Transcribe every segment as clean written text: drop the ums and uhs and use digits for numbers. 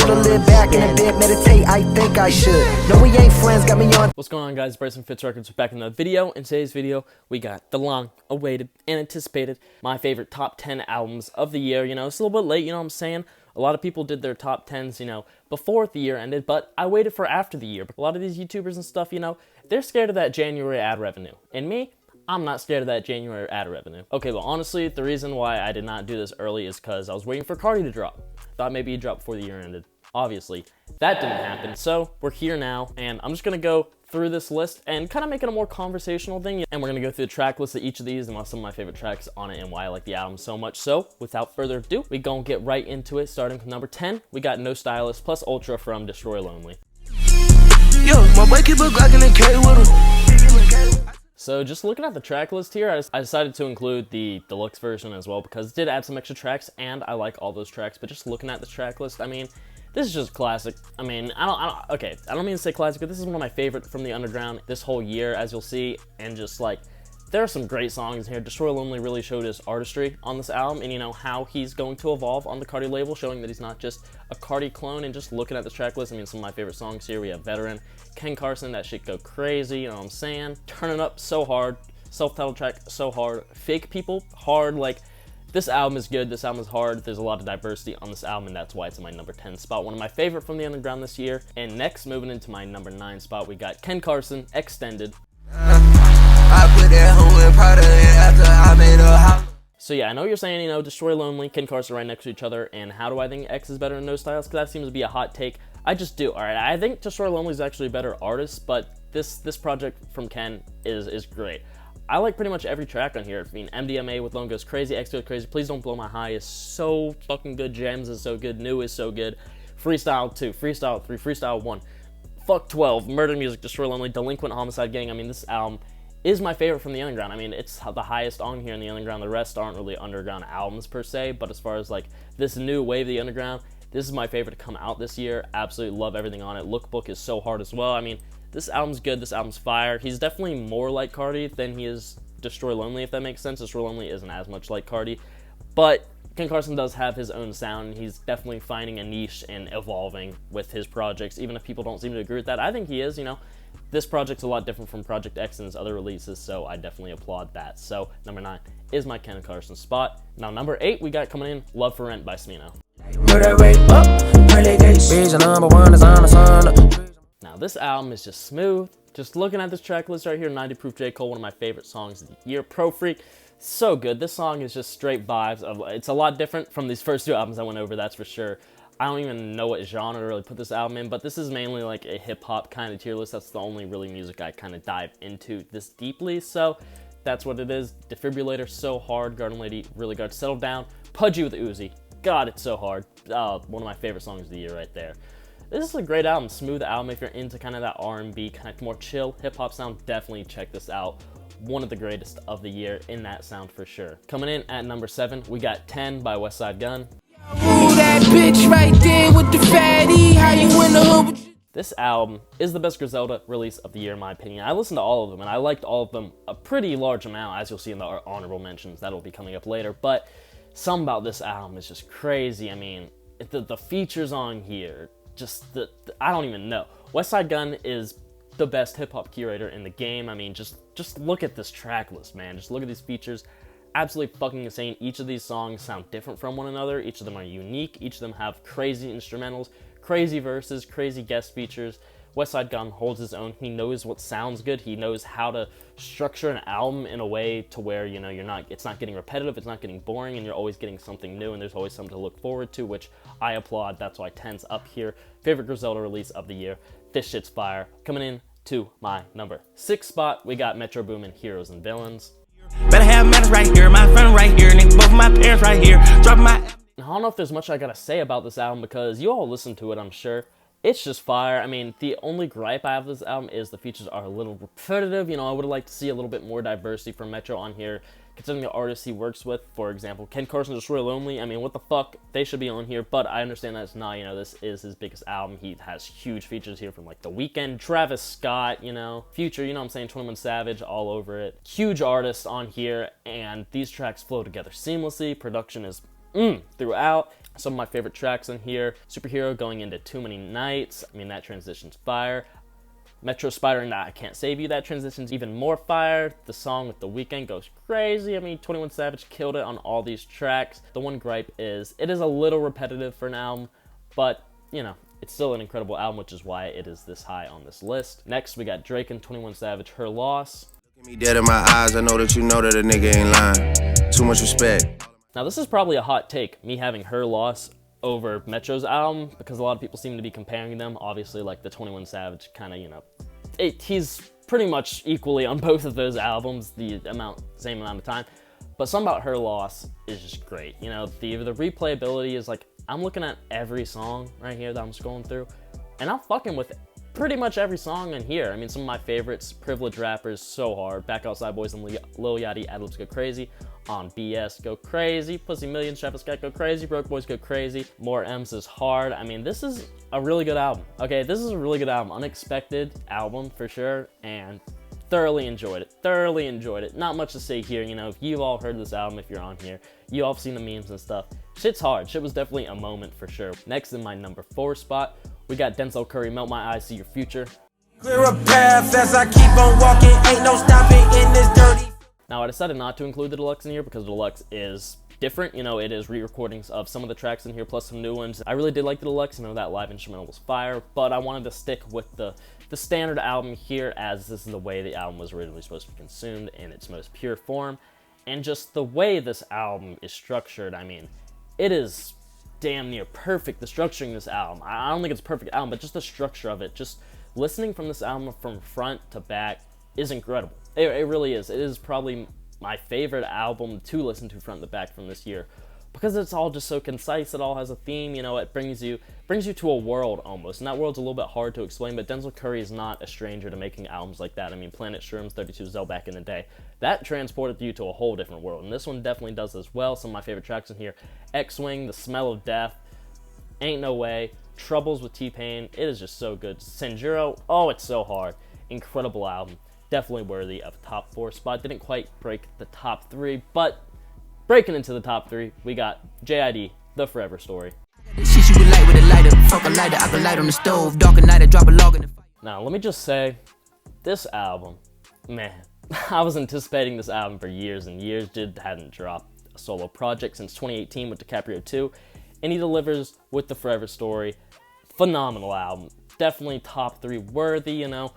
should've lived back in a bit, meditate, I think I should. No, we ain't friends, got me on. What's going on, guys? Bryson Fitz Records. We're back in another video. In today's video, we got the long-awaited and anticipated, my favorite top 10 albums of the year. You know, it's a little bit late, you know what I'm saying? A lot of people did their top 10s, you know, before the year ended, but I waited for after the year. A lot of these YouTubers and stuff, you know, they're scared of that January ad revenue. And me, I'm not scared of that January ad revenue. Okay, well, honestly, the reason why I did not do this early is because I was waiting for Carti to drop. Thought maybe he'd drop before the year ended. Obviously, that didn't happen. So we're here now, and I'm just gonna go through this list and kind of make it a more conversational thing. And we're gonna go through the track list of each of these and some of my favorite tracks on it and why I like the album so much. So without further ado, we gonna get right into it. Starting with number 10, we got No Stylist plus Ultra from Destroy Lonely. Yo, my boy keep a Glock in the K with him. So just looking at the track list here, I decided to include the deluxe version as well because it did add some extra tracks and I like all those tracks. But just looking at the track list, I mean, this is just classic. I mean, I don't mean to say classic, but this is one of my favorite from the underground this whole year, as you'll see. And just like, there are some great songs here. Destroy Lonely really showed his artistry on this album and, you know, how he's going to evolve on the Carti label, showing that he's not just a Carti clone. And just looking at the track list, I mean, some of my favorite songs here, we have Veteran, Carson, that shit go crazy, you know what I'm saying? Turn It Up, so hard. Self-titled track, so hard. Fake People, hard. Like, this album is good, this album is hard. There's a lot of diversity on this album, and that's why it's in my number 10 spot. One of my favorite from the underground this year. And next, moving into my number 9 spot, we got Carson, Extended. I put that hoe in Porta after I made a house. So yeah, I know you're saying, you know, Destroy Lonely, Carson right next to each other, and how do I think X is better than No Stylist? Because that seems to be a hot take. I just do. Alright, I think Destroy Lonely is actually a better artist, but this project from Ken is great. I like pretty much every track on here. I mean, MDMA with Lone Goes Crazy, X Goes Crazy, Please Don't Blow My High is so fucking good, Gems is so good, New is so good, Freestyle 2, Freestyle 3, Freestyle 1, Fuck 12, Murder Music, Destroy Lonely, Delinquent, Homicide Gang. I mean, this album is my favorite from the underground. I mean, it's the highest on here in the underground. The rest aren't really underground albums per se, but as far as like this new wave of the underground, this is my favorite to come out this year. Absolutely love everything on it. Lookbook is so hard as well. I mean, this album's good. This album's fire. He's definitely more like Carti than he is Destroy Lonely, if that makes sense. Destroy Lonely isn't as much like Carti, but Carson does have his own sound, and he's definitely finding a niche and evolving with his projects, even if people don't seem to agree with that. I think he is, you know. This project's a lot different from Project X and his other releases, so I definitely applaud that. So, number 9 is my Carson spot. Now, number 8, we got coming in Love for Rent by Smino. Now, this album is just smooth. Just looking at this track list right here, 90 Proof J. Cole, one of my favorite songs of the year. Pro Freak, so good. This song is just straight vibes. It's a lot different from these first two albums I went over, that's for sure. I don't even know what genre to really put this album in, but this is mainly like a hip-hop kind of tier list. That's the only really music I kind of dive into this deeply, so that's what it is. Defibrillator, so hard. Garden Lady, really good. Settle Down. Pudgy with Uzi. God, it's so hard. One of my favorite songs of the year right there. This is a great album, smooth album. If you're into kind of that R&B, kind of more chill hip-hop sound, definitely check this out. One of the greatest of the year in that sound for sure. Coming in at number 7, we got 10 by Westside Gunn. That bitch right there with the fatty, how you in the hood? This album is the best Griselda release of the year in my opinion. I listened to all of them and I liked all of them a pretty large amount, as you'll see in the honorable mentions. That'll be coming up later, but something about this album is just crazy. I mean, the features on here, just I don't even know. Westside Gunn is the best hip-hop curator in the game. I mean, just look at this track list, man. Just look at these features. Absolutely fucking insane. Each of these songs sound different from one another. Each of them are unique. Each of them have crazy instrumentals, crazy verses, crazy guest features. Westside Gunn holds his own. He knows what sounds good. He knows how to structure an album in a way to where, you know, it's not getting repetitive, it's not getting boring, and you're always getting something new, and there's always something to look forward to, which I applaud. That's why 10's up here. Favorite Griselda release of the year. This shit's fire. Coming in to my number 6 spot, we got Metro Boomin, Heroes and Villains. Better have matters right here, my friend right here, nigga, both my parents right here. Drop my. I don't know if there's much I gotta say about this album because you all listen to it, I'm sure. It's just fire. I mean, the only gripe I have with this album is the features are a little repetitive. You know, I would have liked to see a little bit more diversity from Metro on here, considering the artists he works with. For example, Carson, Destroy Lonely. I mean, what the fuck? They should be on here, but I understand that it's not. You know, this is his biggest album. He has huge features here from, like, The Weeknd, Travis Scott, you know, Future, you know what I'm saying, 21 Savage, all over it. Huge artists on here, and these tracks flow together seamlessly. Production is throughout. Some of my favorite tracks on here, Superheor going into Too Many Nights. I mean, that transition's fire. Metro Spider, Nah, I Can't Save You, that transition's even more fire. The song with The Weeknd goes crazy. I mean, 21 Savage killed it on all these tracks. The one gripe is, it is a little repetitive for an album, but, you know, it's still an incredible album, which is why it is this high on this list. Next, we got Drake and 21 Savage, Her Loss. Look at me dead in my eyes, I know that you know that a nigga ain't lying. Too much respect. Now, this is probably a hot take, me having Her Loss over Metro's album, because a lot of people seem to be comparing them. Obviously, like the 21 Savage kind of, you know, he's pretty much equally on both of those albums, same amount of time. But something about Her Loss is just great. You know, the replayability is like, I'm looking at every song right here that I'm scrolling through, and I'm fucking with pretty much every song in here. I mean, some of my favorites, Privileged Rappers, So Hard, Back Outside Boys and Lil Yachty, Ad-Libs go crazy, On BS go crazy, Pussy Millions, Travis Scott go crazy, Broke Boys go crazy, More M's is hard. I mean, this is a really good album. Okay, this is a really good album. Unexpected album for sure, and thoroughly enjoyed it. Not much to say here, you know, if you've all heard this album, if you're on here, you all have seen the memes and stuff. Shit's hard. Shit was definitely a moment for sure. Next in my number 4 spot, we got Denzel Curry, Melt My Eyes, See Your Future. Clear a path as I keep on walking, ain't no stopping in this dirty. Now, I decided not to include the deluxe in here because the deluxe is different. You know, it is re-recordings of some of the tracks in here plus some new ones. I really did like the deluxe. You know, that live instrumental was fire, but I wanted to stick with the standard album here, as this is the way the album was originally supposed to be consumed in its most pure form. And just the way this album is structured, I mean, it is damn near perfect, the structuring this album. I don't think it's a perfect album, but just the structure of it, just listening from this album from front to back is incredible. It really is. It is probably my favorite album to listen to front to back from this year, because it's all just so concise. It all has a theme, you know, it brings you to a world almost, and that world's a little bit hard to explain, but Denzel Curry is not a stranger to making albums like that. I mean, Planet Shrooms, 32 Zell back in the day, that transported you to a whole different world, and this one definitely does as well. Some of my favorite tracks in here, X-Wing, The Smell of Death, Ain't No Way, Troubles with T-Pain, it is just so good. Sanjuro, oh, it's so hard. Incredible album, definitely worthy of a top 4 spot. Didn't quite break the top 3, but breaking into the top 3, we got JID, The Forever Story. Shit you would light with a lighter, fuck a lighter, I can light on the stove, dark at night, I drop a log in the fire. Now, let me just say, this album, man, I was anticipating this album for years and years. Jid hadn't dropped a solo project since 2018 with DiCaprio 2, and he delivers with The Forever Story. Phenomenal album, definitely top 3 worthy, you know.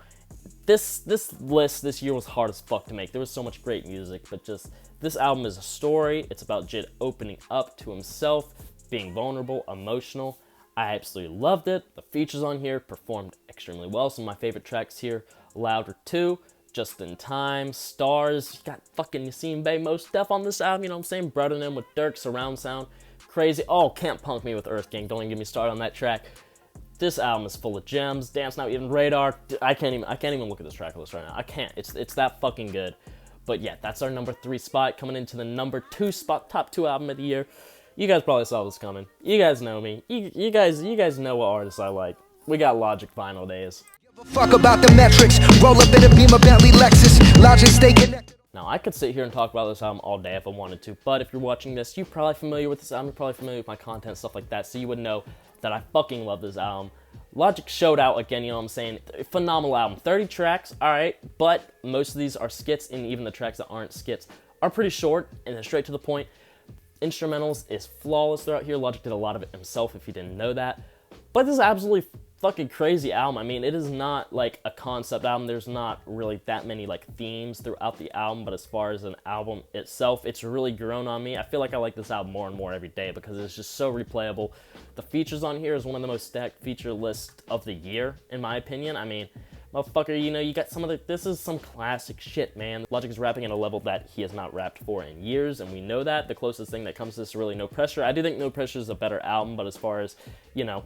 This list this year was hard as fuck to make. There was so much great music, but just, this album is a story. It's about Jid opening up to himself, being vulnerable, emotional. I absolutely loved it. The features on here performed extremely well. Some of my favorite tracks here, Louder 2, Just in Time, Stars. You got fucking Yassine Bey, Mos Def on this album, you know what I'm saying? Brothering him with Dirk, Surround Sound, crazy. Oh, Can't Punk Me with Earth Gang. Don't even get me started on that track. This album is full of gems. Dance Now, even Raydar. I can't even look at this track list right now. I can't. It's that fucking good. But yeah, that's our number 3 spot. Coming into the number 2 spot, top 2 album of the year. You guys probably saw this coming. You guys know me. You guys know what artists I like. We got Logic, Final Days. Fuck about the metrics. Roll up in a Beamer, Bentley, Lexus. Logic, stay connected. Now, I could sit here and talk about this album all day if I wanted to, but if you're watching this, you're probably familiar with this album, you're probably familiar with my content, stuff like that, so you would know that I fucking love this album. Logic showed out again, you know what I'm saying? Phenomenal album. 30 tracks, alright, but most of these are skits, and even the tracks that aren't skits are pretty short and they're straight to the point. Instrumentals is flawless throughout here. Logic did a lot of it himself, if you didn't know that. But this is absolutely fucking crazy album. I mean, it is not like a concept album. There's not really that many like themes throughout the album, but as far as an album itself, it's really grown on me. I feel like I like this album more and more every day because it's just so replayable. The features on here is one of the most stacked feature lists of the year, in my opinion. I mean, motherfucker, you know, you got some of the, this is some classic shit, man. Logic is rapping at a level that he has not rapped for in years, and we know that. The closest thing that comes to this is really No Pressure. I do think No Pressure is a better album, but as far as, you know,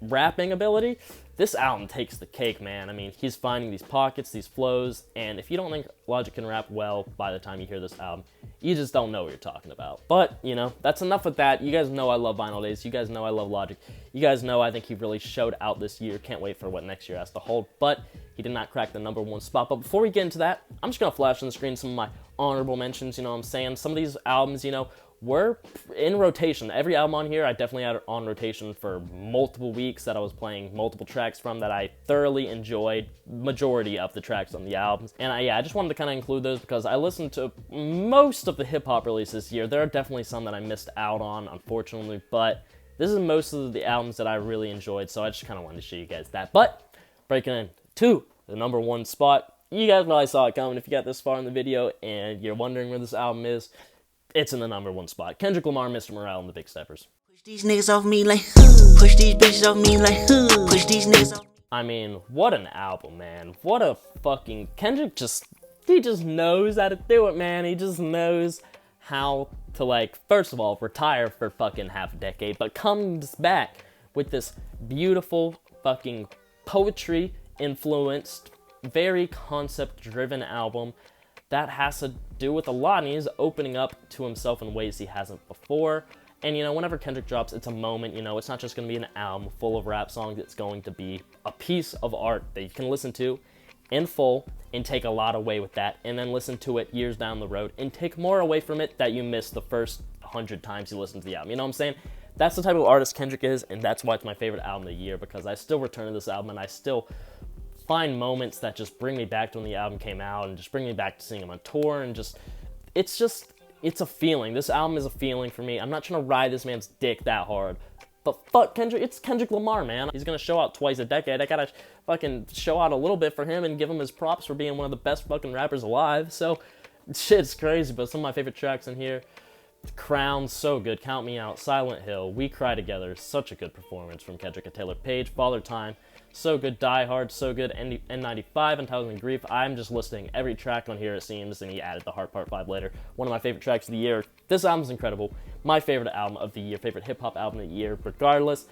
rapping ability, this album takes the cake, man. I mean, he's finding these pockets, these flows, and if you don't think Logic can rap well by the time you hear this album, you just don't know what you're talking about. But, you know, that's enough with that. You guys know I love Vinyl Days. You guys know I love Logic. You guys know I think he really showed out this year. Can't wait for what next year has to hold, but he did not crack the number 1 spot. But before we get into that, I'm just gonna flash on the screen some of my honorable mentions, you know what I'm saying? Some of these albums, you know, were in rotation. Every album on here I definitely had on rotation for multiple weeks that I was playing multiple tracks from that I thoroughly enjoyed, majority of the tracks on the albums. And I just wanted to kind of include those because I listened to most of the hip-hop releases this year. There are definitely some that I missed out on, unfortunately, but this is most of the albums that I really enjoyed, so I just kind of wanted to show you guys that. But breaking into the number 1 spot, you guys probably saw it coming if you got this far in the video and you're wondering where this album is. It's in the number 1 spot. Kendrick Lamar, Mr. Morale, and the Big Steppers. Push these niggas off me like, push these bitches off me like, push these niggas off. I mean, what an album, man. What a fucking... Kendrick he just knows how to do it, man. He just knows how to, like, first of all, retire for fucking half a decade, but comes back with this beautiful fucking poetry-influenced, very concept-driven album that has to do with a lot, and he's opening up to himself in ways he hasn't before. And, you know, whenever Kendrick drops, it's a moment, you know, it's not just going to be an album full of rap songs, it's going to be a piece of art that you can listen to in full and take a lot away with that, and then listen to it years down the road and take more away from it that you missed the first 100 times you listened to the album. You know what I'm saying? That's the type of artist Kendrick is, and that's why it's my favorite album of the year, because I still return to this album and I still find moments that just bring me back to when the album came out and just bring me back to seeing him on tour, and it's a feeling. This album is a feeling for me. I'm not trying to ride this man's dick that hard, but fuck Kendrick, it's Kendrick Lamar, man. He's gonna show out twice a decade. I gotta fucking show out a little bit for him and give him his props for being one of the best fucking rappers alive. So, shit's crazy, but some of my favorite tracks in here: Crown, so good, Count Me Out, Silent Hill, We Cry Together, such a good performance from Kendrick and Taylor Page, Father Time, so good, Die Hard, so good, N95, Entitled and Grief. I'm just listing every track on here, it seems, and he added the Heart Part 5 later. One of my favorite tracks of the year. This album's incredible. My favorite album of the year, favorite hip-hop album of the year, regardless.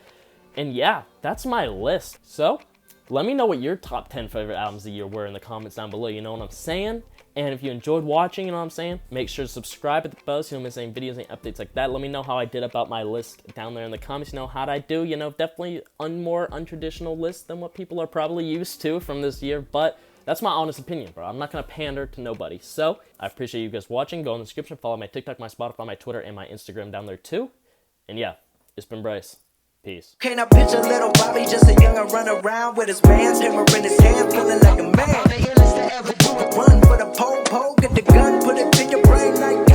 And yeah, that's my list. So, let me know what your top 10 favorite albums of the year were in the comments down below, you know what I'm saying? And if you enjoyed watching, you know what I'm saying? Make sure to subscribe at the bell so you don't miss any videos, any updates like that. Let me know how I did about my list down there in the comments. You know, how'd I do? You know, definitely a more untraditional list than what people are probably used to from this year. But that's my honest opinion, bro. I'm not going to pander to nobody. So, I appreciate you guys watching. Go in the description. Follow my TikTok, my Spotify, my Twitter, and my Instagram down there too. And yeah, it's been Bryce. Peace. Can I picture little Bobby, just a young'un run around with his bands, hammer in his hand, feeling like a man. The illest to ever do it. Run for the pole, get the gun, put it in your brain like